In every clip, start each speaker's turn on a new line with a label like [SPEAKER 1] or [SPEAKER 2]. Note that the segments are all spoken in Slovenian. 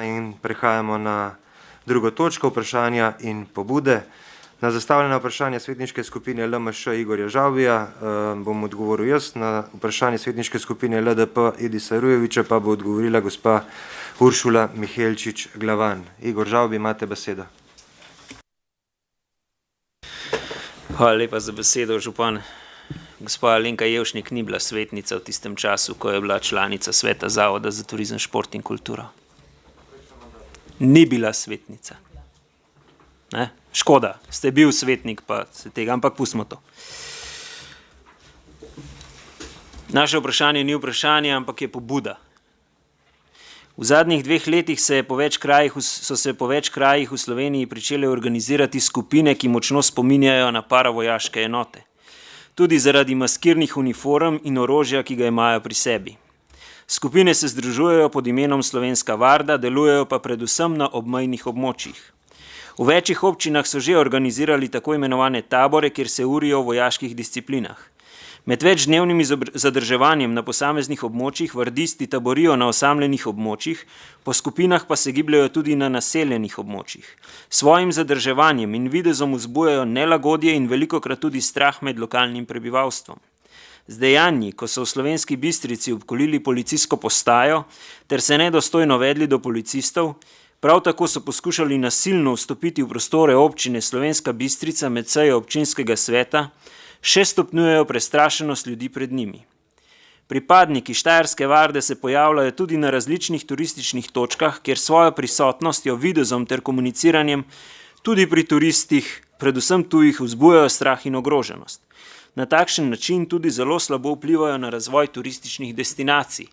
[SPEAKER 1] In prehajamo na drugo točko, vprašanja in pobude. Na zastavljena vprašanja svetniške skupine LMŠ Igorja Žavbija bom odgovoril jaz, na vprašanje svetniške skupine LDP Edisa Rujeviča pa bo odgovorila gospa Uršula Mihelčič Glavan. Igor Žavbi, imate besedo.
[SPEAKER 2] Hvala lepa za besedo, župan. Gospa Alenka Jevšnik ni bila svetnica v tistem času, ko je bila članica sveta Zavoda za turizem, šport in kulturo. Ni bila svetnica. Ne? Škoda, ste bil svetnik, pa se tega, ampak pustimo to. Naše vprašanje ni vprašanje, ampak je pobuda. V zadnjih 2 letih so se po več krajih v Sloveniji pričele organizirati skupine, ki močno spominjajo na paravojaške enote. Tudi zaradi maskirnih uniform in orožja, ki ga imajo pri sebi. Skupine se združujejo pod imenom Slovenska varda, delujejo pa predvsem na obmejnih območjih. V večjih občinah so že organizirali tako imenovane tabore, kjer se urijo v vojaških disciplinah. Med večdnevnim zadrževanjem na posameznih območjih vardisti taborijo na osamljenih območjih, po skupinah pa se gibljajo tudi na naseljenih območjih. Svojim zadrževanjem in videzom vzbujajo nelagodje in velikokrat tudi strah med lokalnim prebivalstvom. Z dejanji, ko so v Slovenski Bistrici obkolili policijsko postajo ter se nedostojno vedli do policistov, prav tako so poskušali nasilno vstopiti v prostore občine Slovenska Bistrica med sejo občinskega sveta, še stopnjujejo prestrašenost ljudi pred njimi. Pripadniki Štajerske varde se pojavljajo tudi na različnih turističnih točkah, kjer svojo prisotnostjo, videzom ter komuniciranjem tudi pri turistih, predvsem tujih, vzbujajo strah in ogroženost. Na takšen način tudi zelo slabo vplivajo na razvoj turističnih destinacij.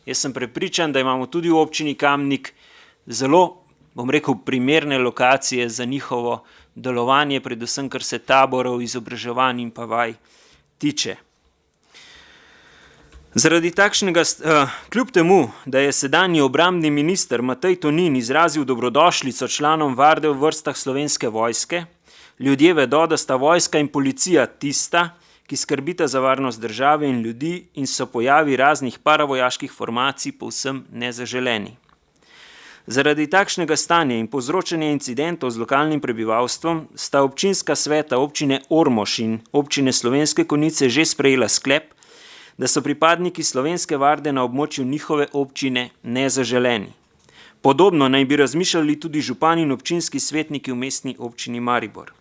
[SPEAKER 2] Jaz sem prepričan, da imamo tudi v občini Kamnik zelo, primerne lokacije za njihovo delovanje, predvsem kar se taborov, izobraževanj in pa vaj tiče. Zaradi takšnega, kljub temu, da je sedanji obrambni minister Matej Tonin izrazil dobrodošlico članom varde v vrstah Slovenske vojske, ljudje vedo, da sta vojska in policija tista, ki skrbita za varnost države in ljudi in so pojavi raznih paravojaških formacij povsem nezaželeni. Zaradi takšnega stanja in povzročanja incidentov z lokalnim prebivalstvom sta občinska sveta občine Ormož in občine Slovenske Konjice že sprejela sklep, da so pripadniki Slovenske varde na območju njihove občine nezaželeni. Podobno naj bi razmišljali tudi župani in občinski svetniki v mestni občini Maribor.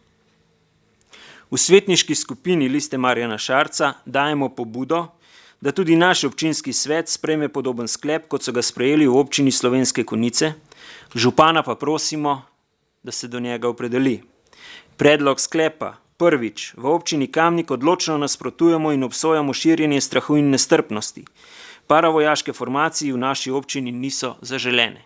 [SPEAKER 2] V svetniški skupini Liste Marjana Šarca dajemo pobudo, da tudi naš občinski svet sprejme podoben sklep, kot so ga sprejeli v občini Slovenske Konjice, župana pa prosimo, da se do njega opredeli. Predlog sklepa: prvič, v občini Kamnik odločno nasprotujemo in obsojamo širjenje strahu in nestrpnosti. Paravojaške formacije v naši občini niso zaželene.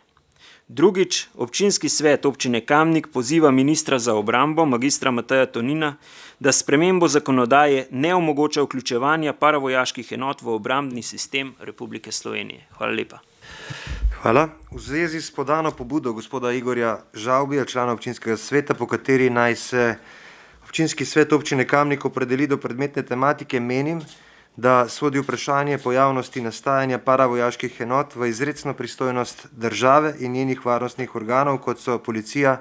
[SPEAKER 2] Drugič, občinski svet občine Kamnik poziva ministra za obrambo, magistra Mateja Tonina, da spremembo zakonodaje ne omogoča vključevanja paravojaških enot v obrambni sistem Republike Slovenije. Hvala lepa.
[SPEAKER 1] Hvala. V zvezi s podano pobudo gospoda Igorja Žavbija, člana občinskega sveta, po kateri naj se občinski svet občine Kamnik opredeli do predmetne tematike, menim, da sodi vprašanje pojavnosti nastajanja paravojaških enot v izrecno pristojnost države in njenih varnostnih organov, kot so policija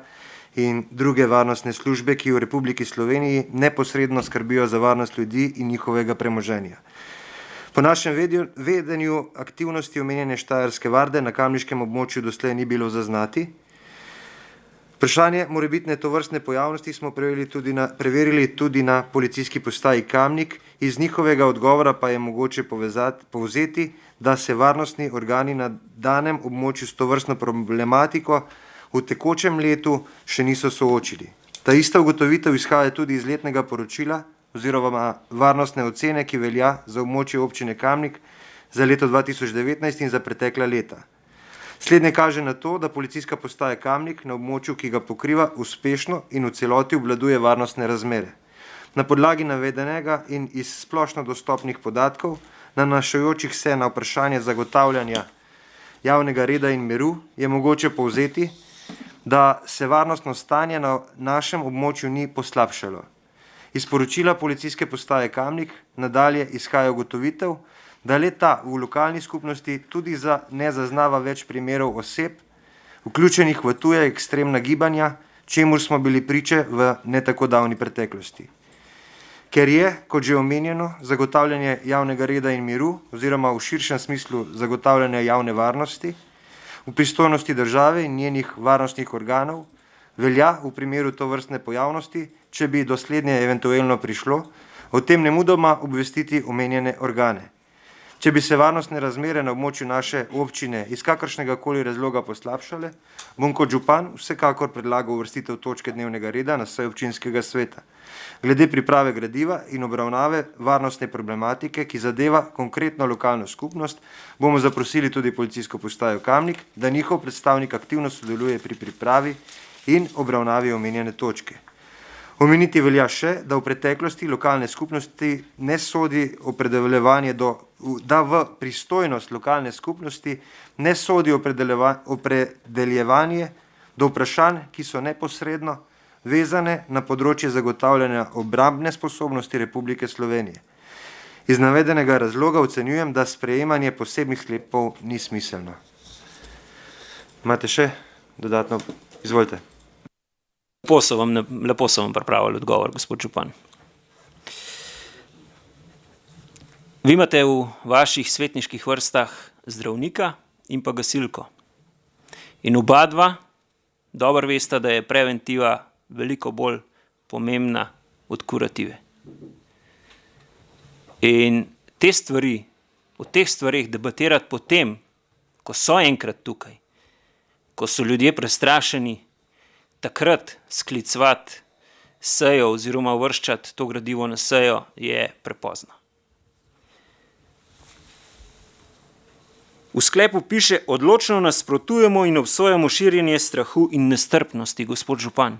[SPEAKER 1] in druge varnostne službe, ki v Republiki Sloveniji neposredno skrbijo za varnost ljudi in njihovega premoženja. Po našem vedenju aktivnosti omenjene Štajerske varde na kamniškem območju doslej ni bilo zaznati. Vprašanje morebitne tovrstne pojavnosti smo preverili tudi na policijski postaji Kamnik, iz njihovega odgovora pa je mogoče povzeti, da se varnostni organi na danem območju s tovrstno problematiko v tekočem letu še niso soočili. Ta ista ugotovitev izhaja tudi iz letnega poročila oziroma varnostne ocene, ki velja za območje občine Kamnik za leto 2019 in za pretekla leta. Slednje kaže na to, da policijska postaja Kamnik na območju, ki ga pokriva, uspešno in v celoti obvladuje varnostne razmere. Na podlagi navedenega in iz splošno dostopnih podatkov, nanašajočih se na vprašanje zagotavljanja javnega reda in miru, je mogoče povzeti, da se varnostno stanje na našem območju ni poslabšalo. Iz poročila policijske postaje Kamnik nadalje izhaja ugotovitev, da le ta v lokalni skupnosti tudi ne zaznava več primerov oseb, vključenih v tuje ekstremna gibanja, čemur smo bili priče v ne tako davni preteklosti. Ker je, kot že omenjeno, zagotavljanje javnega reda in miru oziroma v širšem smislu zagotavljanje javne varnosti v pristojnosti države in njenih varnostnih organov, velja v primeru tovrstne pojavnosti, če bi doslednje eventualno prišlo, o tem nemudoma obvestiti omenjene organe. Če bi se varnostne razmere na območju naše občine iz kakršnega koli razloga poslabšale, bom kot župan vsekakor predlagal uvrstitev točke dnevnega reda na sejo občinskega sveta. Glede priprave gradiva in obravnave varnostne problematike, ki zadeva konkretno lokalno skupnost, bomo zaprosili tudi policijsko postajo Kamnik, da njihov predstavnik aktivno sodeluje pri pripravi in obravnavi omenjene točke. Omeniti velja še, da v preteklosti lokalne skupnosti ne sodi opredeljevanje da v pristojnost lokalne skupnosti ne sodi opredeljevanje do vprašanj, ki so neposredno vezane na področje zagotavljanja obrambne sposobnosti Republike Slovenije. Iz navedenega razloga ocenjujem, da sprejemanje posebnih sklepov ni smiselno. Imate še dodatno? Izvolite.
[SPEAKER 2] Lepo so vam pripravili odgovor, gospod župan. Vi imate v vaših svetniških vrstah zdravnika in pa gasilko. In oba dva dobro veste, da je preventiva veliko bolj pomembna od kurative. In te stvari, o teh stvarih debatirati potem, ko so enkrat tukaj, ko so ljudje prestrašeni, takrat sklicovati sejo oziroma uvrščati to gradivo na sejo je prepozno. V sklepu piše, odločno nasprotujemo in obsojamo širjenje strahu in nestrpnosti, gospod župan.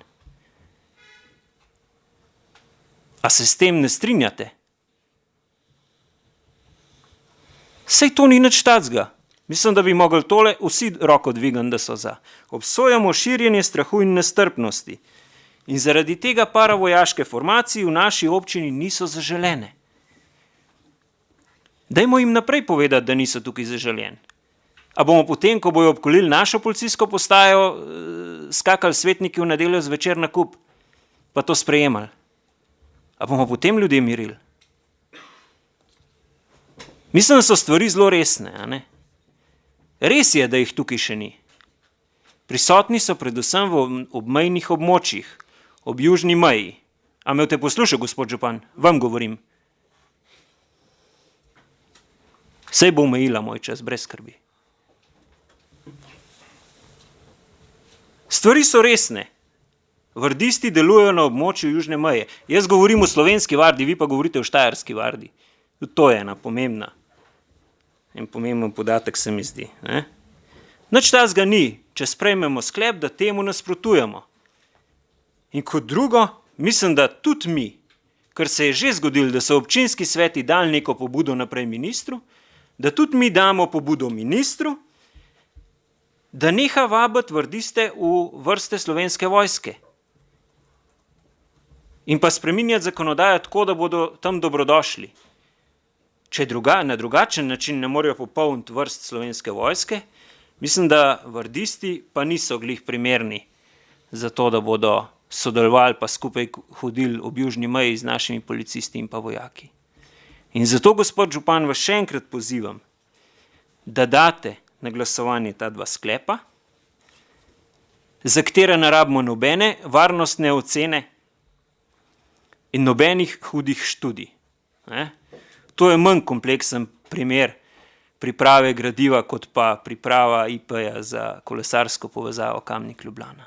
[SPEAKER 2] A se s tem ne strinjate? Sej to ni nič tacga. Mislim, da bi mogli tole vsi roko dvigati, da so za. Obsojamo širjenje strahu in nestrpnosti. In zaradi tega paravojaške formacije v naši občini niso zaželene. Dajmo jim naprej povedati, da niso tukaj zaželeni. A bomo potem, ko bojo obkolili našo policijsko postajo, skakali svetniki v nedeljo zvečer na kup, pa to sprejemali? A bomo potem ljudje mirili? Mislim, da so stvari zelo resne, a ne? Res je, da jih tukaj še ni. Prisotni so predvsem v obmejnih območjih, ob južni meji. A me boste poslušali, gospod župan? Vam govorim. Sej bo omejila moj čas, brez skrbi. Stvari so resne. Vardisti delujejo na območju južne meje. Jaz govorim o slovenski vardi, vi pa govorite o štajerski vardi. To je ena pomembna. En pomemben podatek se mi zdi. Nič tazga ni, če sprejmemo sklep, da temu nasprotujemo. In kot drugo, mislim, da tudi mi, ker se je že zgodilo, da so občinski sveti dali neko pobudo naprej ministru, da tudi mi damo pobudo ministru, da neha vabiti vardiste v vrste Slovenske vojske. In pa spreminjati zakonodajo tako, da bodo tam dobrodošli. Če na drugačen način ne morejo popolniti vrst Slovenske vojske, mislim, da vardisti pa niso glih primerni za to, da bodo sodelovali pa skupaj hodili ob južni meji z našimi policisti in pa vojaki. In zato, gospod župan, vas še enkrat pozivam, da date na glasovanje ta dva sklepa, za katere ne rabimo nobene varnostne ocene in nobenih hudih študij. To je manj kompleksen primer priprave gradiva, kot pa priprava IP-ja za kolesarsko povezavo Kamnik-Ljubljana.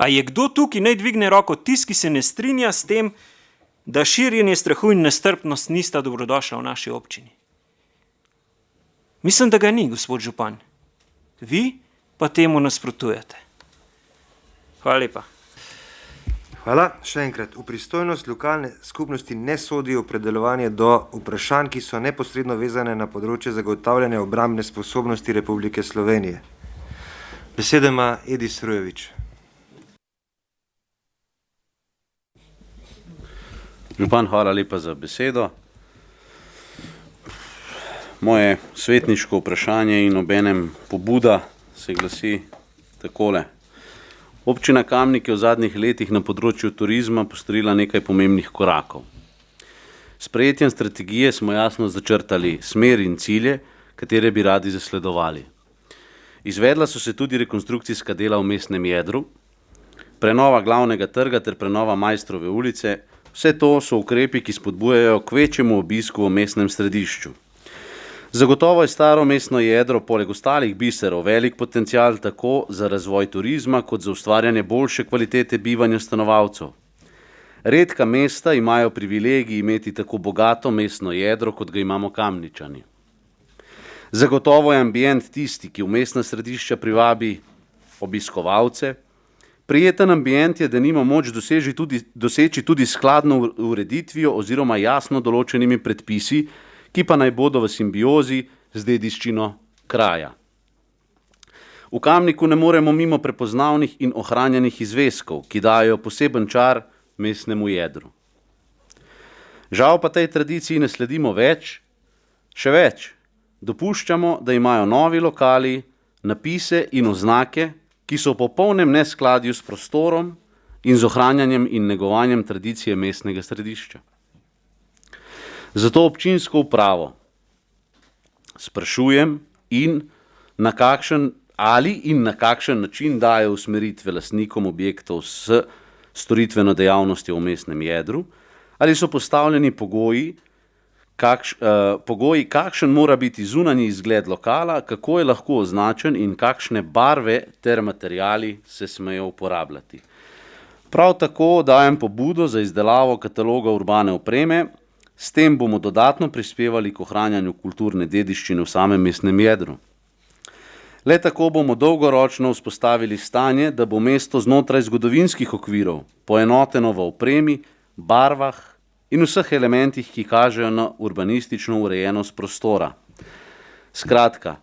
[SPEAKER 2] A je kdo tukaj naj dvigne roko, tisti, ki se ne strinja s tem, da širjenje strahu in nestrpnost nista dobrodošla v naši občini? Mislim, da ga ni, gospod župan. Vi pa temu nasprotujete. Hvala lepa.
[SPEAKER 1] Hvala. Še enkrat. V pristojnost lokalne skupnosti ne sodi opredeljevanje do vprašanj, ki so neposredno vezane na področje zagotavljanja obrambne sposobnosti Republike Slovenije. Besedo ima Edis Rujevič.
[SPEAKER 3] Župan, hvala lepa za besedo. Moje svetniško vprašanje in obenem pobuda se glasi takole. Občina Kamnik je v zadnjih letih na področju turizma postorila nekaj pomembnih korakov. S sprejetjem strategije smo jasno začrtali smer in cilje, katere bi radi zasledovali. Izvedla so se tudi rekonstrukcijska dela v mestnem jedru, prenova glavnega trga ter prenova Maistrove ulice. Vse to so ukrepi, ki spodbujajo k večjemu obisku v mestnem središču. Zagotovo je staro mestno jedro poleg ostalih biserov velik potencial tako za razvoj turizma kot za ustvarjanje boljše kvalitete bivanja stanovalcev. Redka mesta imajo privilegij imeti tako bogato mestno jedro, kot ga imamo Kamničani. Zagotovo je ambient tisti, ki v mestna središča privabi obiskovalce. Prijeten ambient je, da nima moč doseči tudi skladno ureditvijo oziroma jasno določenimi predpisi, ki pa naj bodo v simbiozi z dediščino kraja. V Kamniku ne moremo mimo prepoznavnih in ohranjenih izveskov, ki dajo poseben čar mestnemu jedru. Žal pa tej tradiciji ne sledimo več, še več, dopuščamo, da imajo novi lokali napise in oznake, ki so v popolnem neskladju s prostorom in z ohranjanjem in negovanjem tradicije mestnega središča. Zato občinsko upravo sprašujem na kakšen način dajo usmeritve lastnikom objektov s storitveno dejavnostjo v mestnem jedru, ali so postavljeni pogoji, kakšen mora biti zunanji izgled lokala, kako je lahko označen in kakšne barve ter materiali se smejo uporabljati. Prav tako dajem pobudo za izdelavo kataloga urbane opreme, s tem bomo dodatno prispevali k ohranjanju kulturne dediščine v samem mestnem jedru. Le tako bomo dolgoročno vzpostavili stanje, da bo mesto znotraj zgodovinskih okvirov poenoteno v opremi, barvah in vseh elementih, ki kažejo na urbanistično urejenost prostora. Skratka,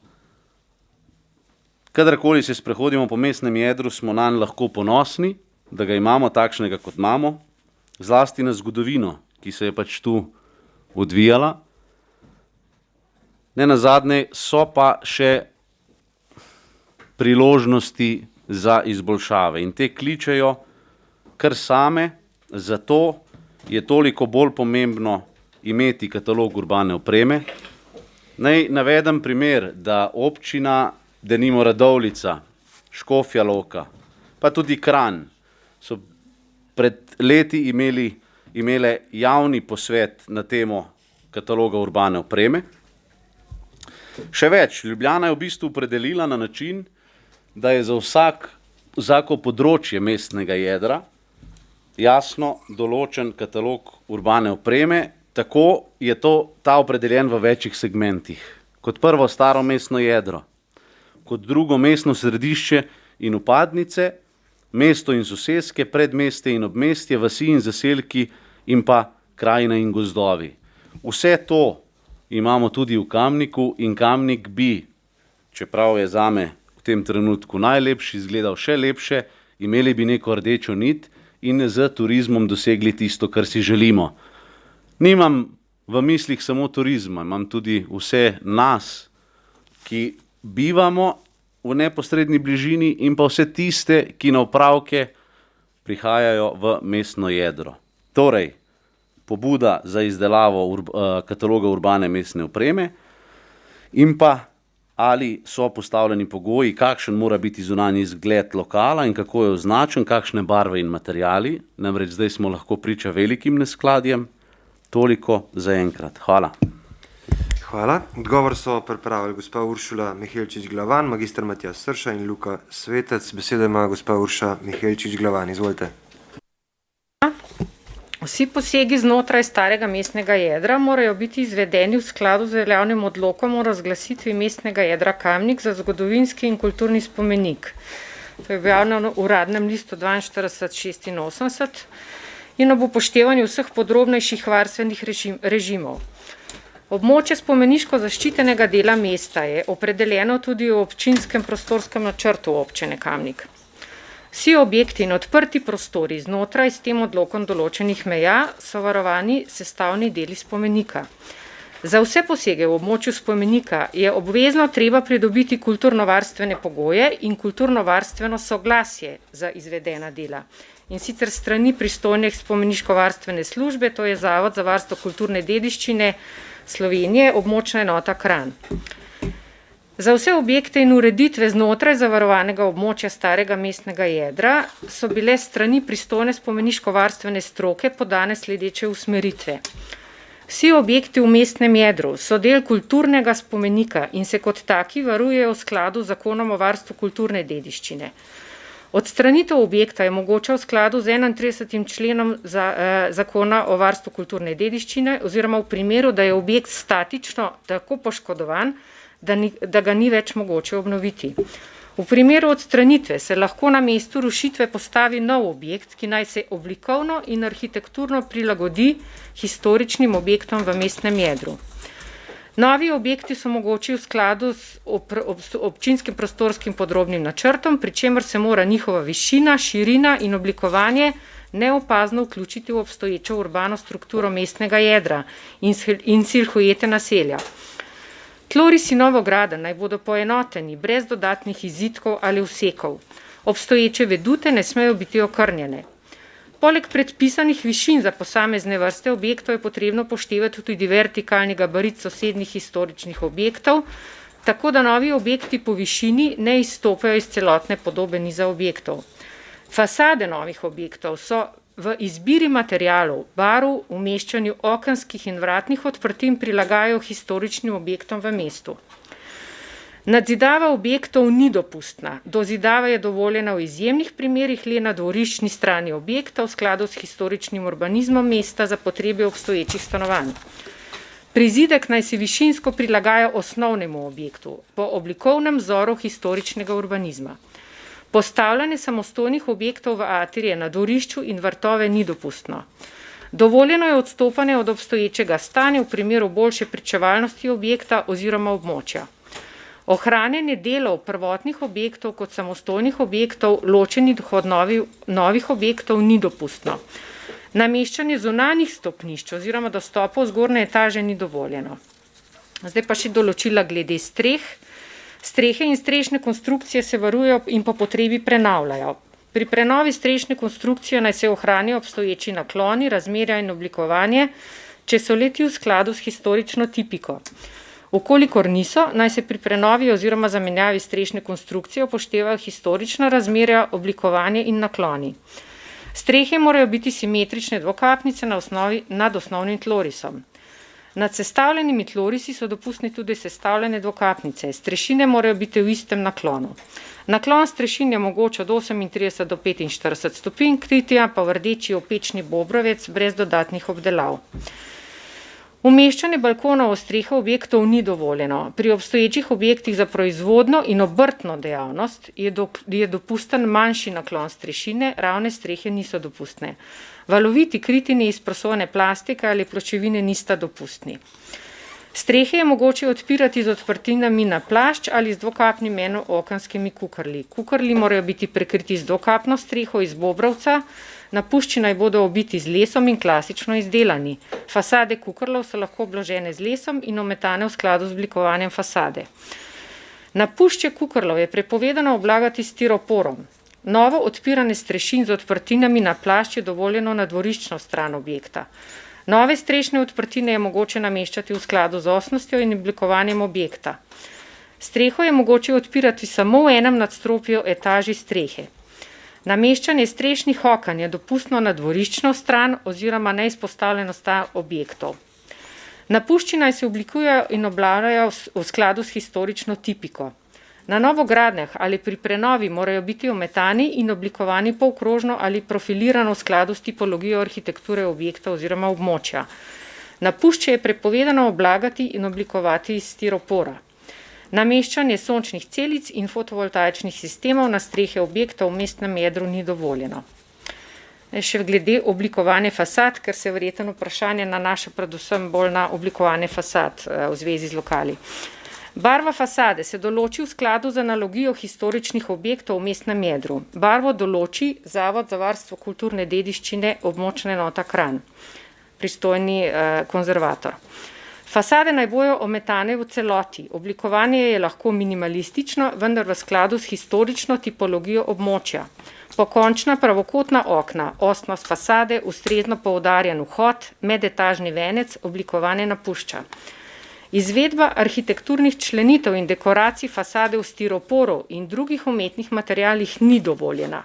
[SPEAKER 3] kadarkoli se sprehodimo po mestnem jedru, smo nanj lahko ponosni, da ga imamo takšnega, kot imamo, zlasti na zgodovino, ki se je pač tu odvijala. Nenazadnje so pa še priložnosti za izboljšave in te kličejo kar same, zato je toliko bolj pomembno imeti katalog urbane opreme. Naj navedem primer, da občina, denimo Radovljica, Škofja Loka, pa tudi Kranj, so pred leti imele javni posvet na temo kataloga urbane opreme. Še več, Ljubljana je v bistvu opredelila na način, da je za vsako področje mestnega jedra jasno določen katalog urbane opreme, tako je ta opredeljen v večjih segmentih. Kot prvo staro mestno jedro, kot drugo mestno središče in vpadnice, mesto in soseske, predmestje in obmestje, vasi in zaselki in pa krajine in gozdovi. Vse to imamo tudi v Kamniku in Kamnik bi, čeprav je zame v tem trenutku najlepši, izgledal še lepše, imeli bi neko rdečo nit in z turizmom dosegli tisto, kar si želimo. Nimam v mislih samo turizma, imam tudi vse nas, ki bivamo v neposredni bližini in pa vse tiste, ki na opravke prihajajo v mestno jedro. Torej, pobuda za izdelavo kataloga urbane mestne opreme in pa ali so postavljeni pogoji, kakšen mora biti zunanji izgled lokala in kako je označen, kakšne barve in materiali, namreč zdaj smo lahko priča velikim neskladjem. Toliko za enkrat. Hvala.
[SPEAKER 1] Hvala. Odgovor so pripravili gospa Uršula Mihelčič Glavan, magister Matjaž Srša in Luka Svetec. Besedo ima gospa Urša Mihelčič Glavan. Izvolite.
[SPEAKER 4] Vsi posegi znotraj starega mestnega jedra morajo biti izvedeni v skladu z veljavnim odlokom o razglasitvi mestnega jedra Kamnik za zgodovinski in kulturni spomenik. To je objavljeno v Uradnem listu 4286 in ob upoštevanju vseh podrobnejših varstvenih režimov. Območje spomeniško zaščitenega dela mesta je opredeljeno tudi v občinskem prostorskem načrtu občine Kamnik. Vsi objekti in odprti prostori znotraj s tem odlokom določenih meja so varovani sestavni deli spomenika. Za vse posege v območju spomenika je obvezno treba pridobiti kulturno-varstvene pogoje in kulturno-varstveno soglasje za izvedena dela. In sicer strani pristojne spomeniško-varstvene službe, to je Zavod za varstvo kulturne dediščine Slovenije, območna enota Kranj. Za vse objekte in ureditve znotraj zavarovanega območja starega mestnega jedra so bile strani pristojne spomeniško-varstvene stroke podane sledeče usmeritve. Vsi objekti v mestnem jedru so del kulturnega spomenika in se kot taki varujejo v skladu z Zakonom o varstvu kulturne dediščine. Odstranitev objekta je mogoča v skladu z 31. členom Zakona o varstvu kulturne dediščine oziroma v primeru, da je objekt statično tako poškodovan, da ga ni več mogoče obnoviti. V primeru odstranitve se lahko na mestu rušitve postavi nov objekt, ki naj se oblikovno in arhitekturno prilagodi historičnim objektom v mestnem jedru. Novi objekti so mogoči v skladu s občinskim prostorskim podrobnim načrtom, pri čemer se mora njihova višina, širina in oblikovanje neopazno vključiti v obstoječo urbano strukturo mestnega jedra in silhuete naselja. Tlorisi novogradenj naj bodo poenoteni, brez dodatnih izidkov ali vsekov. Obstoječe vedute ne smejo biti okrnjene. Poleg predpisanih višin za posamezne vrste objektov je potrebno poštevati tudi vertikalni gabarit sosednjih historičnih objektov, tako da novi objekti po višini ne izstopajo iz celotne podobe niza objektov. Fasade novih objektov so v izbiri materialov, barv, umeščanju okenskih in vratnih odprtin prilagajajo historičnim objektom v mestu. Nadzidava objektov ni dopustna. Dozidava je dovoljena v izjemnih primerih le na dvoriščni strani objekta v skladu s historičnim urbanizmom mesta za potrebe obstoječih stanovanj. Prizidek naj se višinsko prilagaja osnovnemu objektu po oblikovnem vzoru historičnega urbanizma. Postavljanje samostojnih objektov v atrije na dvorišču in vrtove ni dopustno. Dovoljeno je odstopanje od obstoječega stanja v primeru boljše pričevalnosti objekta oziroma območja. Ohranjanje delov prvotnih objektov kot samostojnih objektov, ločenih od novih objektov, ni dopustno. Nameščanje zunanjih stopnišč oziroma dostopov v zgornje etaže ni dovoljeno. Zdaj pa še določila glede streh. Strehe in strešne konstrukcije se varujejo in po potrebi prenavljajo. Pri prenovi strešne konstrukcije naj se ohranijo obstoječi nakloni, razmerja in oblikovanje, če so leti v skladu s historično tipiko. Ukolikor niso, naj se pri prenovi oziroma zamenjavi strešne konstrukcije upoštevajo historična razmerja, oblikovanje in nakloni. Strehe morajo biti simetrične dvokapnice nad osnovnim tlorisom. Nad sestavljenimi tlorisi so dopustne tudi sestavljene dvokapnice. Strešine morajo biti v istem naklonu. Naklon strešin je mogoč od 38 do 45 stopinj, kritja pa v rdeči opečni bobrovec brez dodatnih obdelav. Umeščanje balkonov v strehe objektov ni dovoljeno. Pri obstoječih objektih za proizvodno in obrtno dejavnost je dopusten manjši naklon strešine, ravne strehe niso dopustne. Valoviti kritini iz prosojne plastike ali pločevine nista dopustni. Strehe je mogoče odpirati z odprtinami na plašč ali z dvokapnim enookenskimi kukrli. Kukrli morajo biti prekriti z dvokapno streho iz bobrovca, napušči naj bodo obiti z lesom in klasično izdelani. Fasade kukrlov so lahko obložene z lesom in ometane v skladu z oblikovanjem fasade. Napušče kukrlov je prepovedano oblagati s stiroporom. Novo odpiranje strešin z odprtinami na plašč je dovoljeno na dvoriščno stran objekta. Nove strešne odprtine je mogoče nameščati v skladu z osnostjo in oblikovanjem objekta. Streho je mogoče odpirati samo v enem nadstropju etaži strehe. Nameščanje strešnih oken je dopustno na dvoriščno stran oziroma neizpostavljeno stran objektov. Napušči naj se oblikujejo in oblavljajo v skladu s historično tipiko. Na novogradnjah ali pri prenovi morajo biti ometani in oblikovani polkrožno ali profilirano v skladu s tipologijo arhitekture objekta oziroma območja. Napušče je prepovedano oblagati in oblikovati iz stiropora. Nameščanje sončnih celic in fotovoltaičnih sistemov na strehe objektov v mestnem jedru ni dovoljeno. Še glede oblikovanja fasad, ker se verjetno vprašanje nanaša predvsem bolj na oblikovanje fasad v zvezi z lokali. Barva fasade se določi v skladu z analogijo historičnih objektov v mestnem jedru. Barvo določi Zavod za varstvo kulturne dediščine območna enota Kranj, pristojni konzervator. Fasade naj bojo ometane v celoti. Oblikovanje je lahko minimalistično, vendar v skladu s historično tipologijo območja. Pokončna pravokotna okna, osnost fasade, ustrezno poudarjen vhod, medetažni venec, oblikovanje napušča. Izvedba arhitekturnih členitev in dekoracij fasade v stiroporu in drugih umetnih materialih ni dovoljena.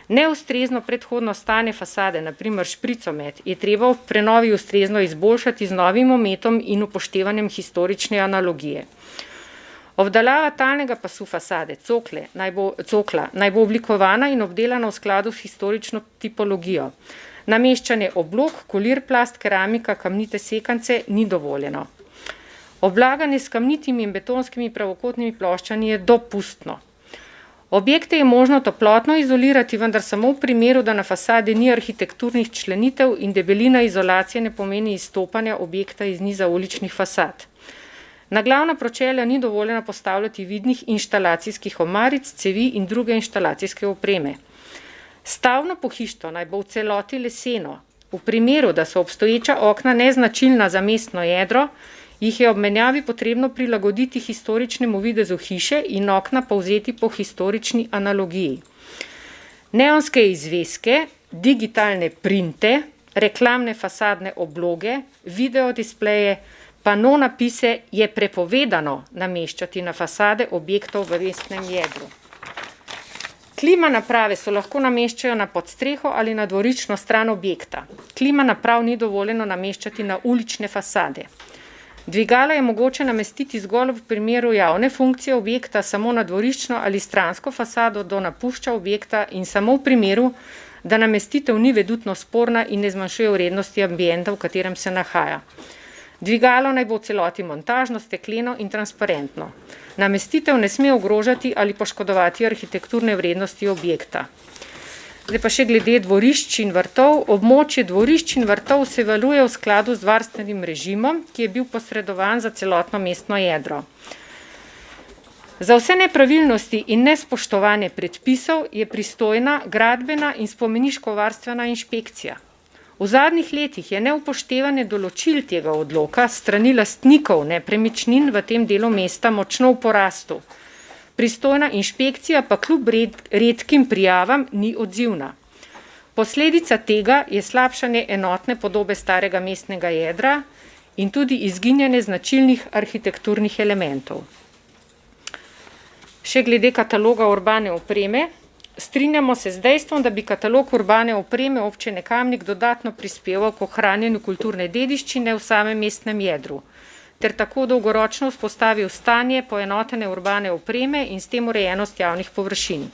[SPEAKER 4] Neustrezno predhodno stanje fasade, naprimer špricomet, je treba v prenovi ustrezno izboljšati z novim ometom in upoštevanjem historične analogije. Obdelava talnega pasu fasade, cokla, naj bo oblikovana in obdelana v skladu s historično tipologijo. Nameščanje oblog, kolir plast, keramika, kamnite sekance ni dovoljeno. Oblaganje s kamnitimi in betonskimi pravokotnimi ploščami je dopustno. Objekte je možno toplotno izolirati, vendar samo v primeru, da na fasadi ni arhitekturnih členitev in debelina izolacije ne pomeni izstopanja objekta iz niza uličnih fasad. Na glavna pročelja ni dovoljeno postavljati vidnih inštalacijskih omaric, cevi in druge inštalacijske opreme. Stavbno pohištvo naj bo v celoti leseno. V primeru, da so obstoječa okna neznačilna za mestno jedro, jih je ob menjavi potrebno prilagoditi historičnemu videzu hiše in okna povzeti po historični analogiji. Neonske izveske, digitalne printe, reklamne fasadne obloge, videodispleje, pano napise je prepovedano nameščati na fasade objektov v mestnem jedru. Klima naprave so lahko nameščajo na podstreho ali na dvorično stran objekta. Klima naprav ni dovoljeno nameščati na ulične fasade. Dvigala je mogoče namestiti zgolj v primeru javne funkcije objekta samo na dvoriščno ali stransko fasado do napušča objekta in samo v primeru, da namestitev ni vedutno sporna in ne zmanjšuje vrednosti ambienta, v katerem se nahaja. Dvigalo naj bo v celoti montažno, stekleno in transparentno. Namestitev ne sme ogrožati ali poškodovati arhitekturne vrednosti objekta. Zdaj pa še glede dvorišč in vrtov. Območje dvorišč in vrtov se varuje v skladu z varstvenim režimom, ki je bil posredovan za celotno mestno jedro. Za vse nepravilnosti in nespoštovanje predpisov je pristojna gradbena in spomeniško-varstvena inšpekcija. V zadnjih letih je neupoštevanje določil tega odloka strani lastnikov nepremičnin v tem delu mesta močno v porastu. Pristojna inšpekcija pa kljub redkim prijavam ni odzivna. Posledica tega je slabšanje enotne podobe starega mestnega jedra in tudi izginjanje značilnih arhitekturnih elementov. Še glede kataloga urbane opreme. Strinjamo se z dejstvom, da bi katalog urbane opreme občine Kamnik dodatno prispeval k ohranjanju kulturne dediščine v samem mestnem jedru, ter tako dolgoročno vzpostavil stanje poenotene urbane opreme in s tem urejenost javnih površin.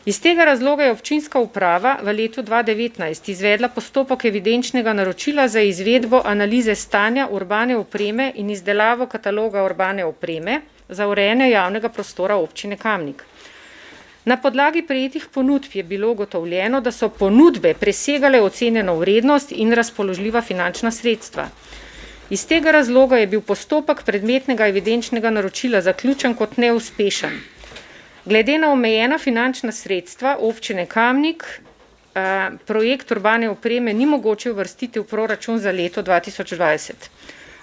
[SPEAKER 4] Iz tega razloga je občinska uprava v letu 2019 izvedla postopek evidenčnega naročila za izvedbo analize stanja urbane opreme in izdelavo kataloga urbane opreme za urejanje javnega prostora občine Kamnik. Na podlagi prejetih ponudb je bilo ugotovljeno, da so ponudbe presegale ocenjeno vrednost in razpoložljiva finančna sredstva. Iz tega razloga je bil postopek predmetnega evidenčnega naročila zaključen kot neuspešen. Glede na omejena finančna sredstva občine Kamnik, projekt urbane opreme ni mogoče uvrstiti v proračun za leto 2020.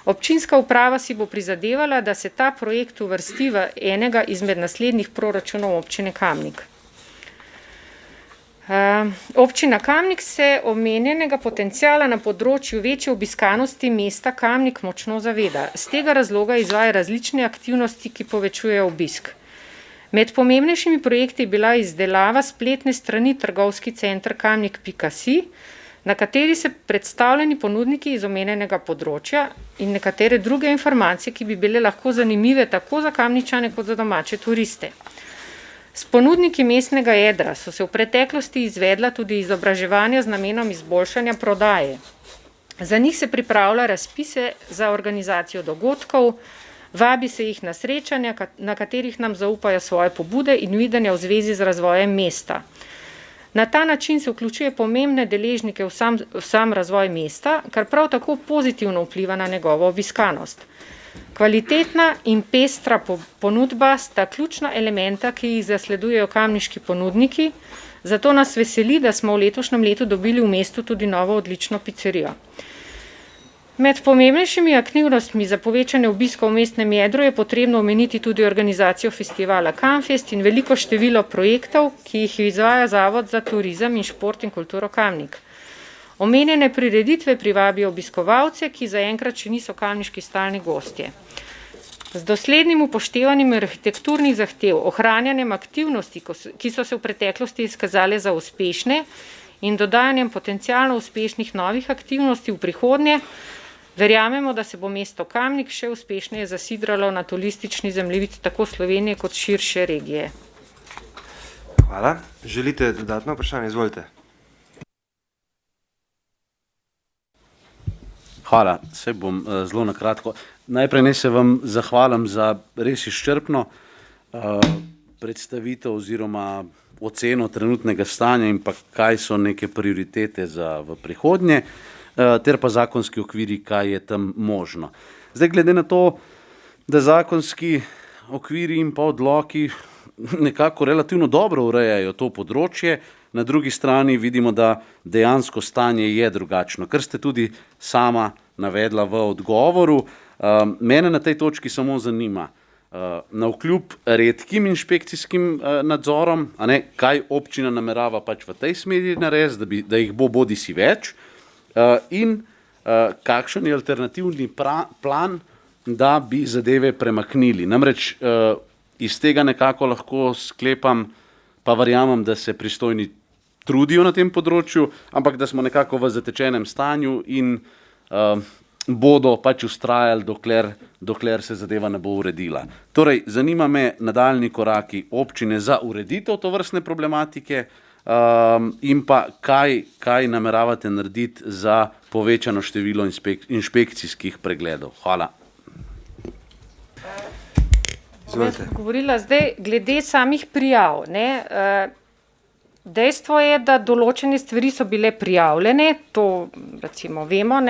[SPEAKER 4] Občinska uprava si bo prizadevala, da se ta projekt uvrsti v enega izmed naslednjih proračunov občine Kamnik. Občina Kamnik se omenjenega potenciala na področju večje obiskanosti mesta Kamnik močno zaveda. Z tega razloga izvaja različne aktivnosti, ki povečujejo obisk. Med pomembnejšimi projekti je bila izdelava spletne strani trgovski center kamnik.si, na kateri se predstavljeni ponudniki iz omenjenega področja in nekatere druge informacije, ki bi bile lahko zanimive tako za Kamničane kot za domače turiste. S ponudniki mestnega jedra so se v preteklosti izvedla tudi izobraževanja z namenom izboljšanja prodaje. Za njih se pripravlja razpise za organizacijo dogodkov, vabi se jih na srečanja, na katerih nam zaupajo svoje pobude in videnja v zvezi z razvojem mesta. Na ta način se vključuje pomembne deležnike v sam razvoj mesta, kar prav tako pozitivno vpliva na njegovo obiskanost. Kvalitetna in pestra ponudba sta ključna elementa, ki jih zasledujejo kamniški ponudniki, zato nas veseli, da smo v letošnjem letu dobili v mestu tudi novo odlično pizzerijo. Med pomembnejšimi aktivnostmi za povečanje obiska v mestnem jedru je potrebno omeniti tudi organizacijo festivala Kamfest in veliko število projektov, ki jih izvaja Zavod za turizem in šport in kulturo Kamnik. Omenjene prireditve privabijo obiskovalce, ki zaenkrat še niso kamniški stalni gostje. Z doslednim upoštevanjem arhitekturnih zahtev, ohranjanjem aktivnosti, ki so se v preteklosti izkazale za uspešne, in dodajanjem potencialno uspešnih novih aktivnosti v prihodnje, verjamemo, da se bo mesto Kamnik še uspešneje zasidralo na turistični zemljevid tako Slovenije kot širše regije.
[SPEAKER 1] Hvala. Želite dodatno vprašanje? Izvolite.
[SPEAKER 3] Hvala, se bom zelo na kratko. Najprej naj se vam zahvalim za res izčrpno predstavitev oziroma oceno trenutnega stanja in pa kaj so neke prioritete v prihodnje, ter pa zakonski okviri, kaj je tam možno. Zdaj, glede na to, da zakonski okviri in pa odloki nekako relativno dobro urejajo to področje, na drugi strani vidimo, da dejansko stanje je drugačno, kar ste tudi sama navedla v odgovoru. Mene na tej točki samo zanima, navkljub redkim inšpekcijskim nadzorom, kaj občina namerava pač v tej smeri narediti, da jih bo bodisi več, in kakšen je alternativni plan, da bi zadeve premaknili. Namreč iz tega nekako lahko sklepam, pa verjamem, da se pristojni trudijo na tem področju, ampak da smo nekako v zatečenem stanju in bodo pač vztrajali, dokler se zadeva ne bo uredila. Torej, zanima me nadaljnji koraki občine za ureditev tovrstne problematike in pa kaj nameravate narediti za povečano število inšpekcijskih pregledov. Hvala.
[SPEAKER 4] Govorila zdaj glede samih prijav. Dejstvo je, da določene stvari so bile prijavljene, to recimo vemo,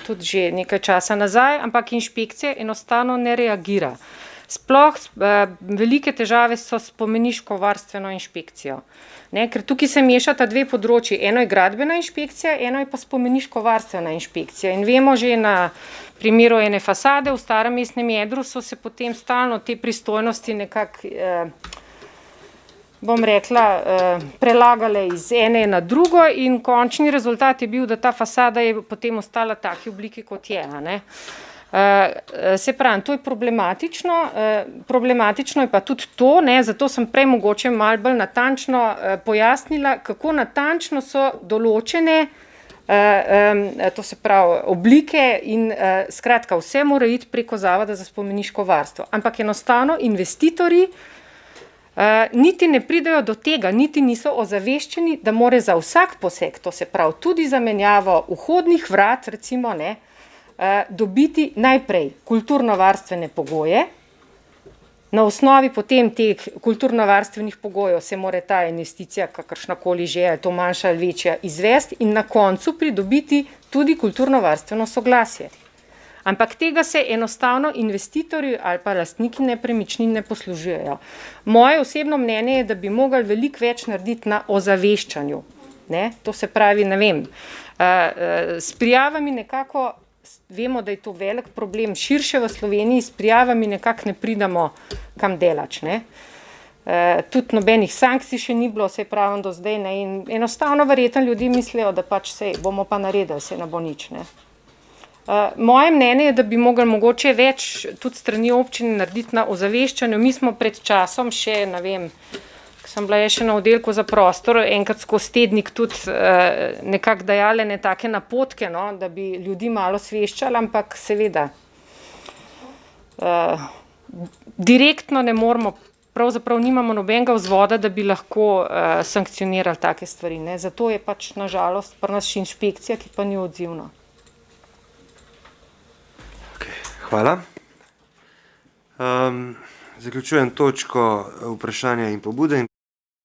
[SPEAKER 4] tudi že nekaj časa nazaj, ampak inšpekcija enostavno ne reagira. Sploh velike težave so s spomeniško-varstveno inšpekcijo. Ker tukaj se mešata dve področji, eno je gradbena inšpekcija, eno je pa spomeniško-varstvena inšpekcija. In vemo že na primeru ene fasade v starem mestnem jedru so se potem stalno te pristojnosti nekako, bom rekla, prelagale iz ene na drugo in končni rezultat je bil, da ta fasada je potem ostala taki obliki, kot je. Se pravi, to je problematično, problematično je pa tudi to, zato sem prej mogoče malo bolj natančno pojasnila, kako natančno so določene, to se pravi, oblike in skratka vse mora iti preko Zavoda za spomeniško varstvo. Ampak enostavno investitorji niti ne pridejo do tega, niti niso ozaveščeni, da more za vsak poseg, to se pravi tudi za menjavo vhodnih vrat, recimo, dobiti najprej kulturno-varstvene pogoje, na osnovi potem teh kulturno-varstvenih pogojev se mora ta investicija, kakršnakoli že, je to manjša ali večja, izvesti in na koncu pridobiti tudi kulturno-varstveno soglasje. Ampak tega se enostavno investitorji ali pa lastniki nepremičnin ne poslužujejo. Moje osebno mnenje je, da bi mogli veliko več narediti na ozaveščanju. To se pravi, ne vem, s prijavami nekako, vemo, da je to velik problem širše v Sloveniji, s prijavami nekako ne pridemo kam delač. Tudi nobenih sankcij še ni bilo, se pravim do zdaj, in enostavno verjetno ljudje mislijo, da pač sej bomo pa naredili, se ne bo nič. Moje mnenje je, da bi mogli mogoče več tudi strani občine narediti na ozaveščanju. Mi smo pred časom še, ne vem, sem bila še na oddelku za prostor, enkrat skozi tednik tudi nekako dajale take napotke, da bi ljudi malo osveščali, ampak seveda direktno ne moramo, pravzaprav nimamo nobenega vzvoda, da bi lahko sankcionirali take stvari. Zato je pač na žalost pri nas še inšpekcija, ki pa ni odzivna.
[SPEAKER 1] Hvala. Zaključujem točko vprašanja in pobude.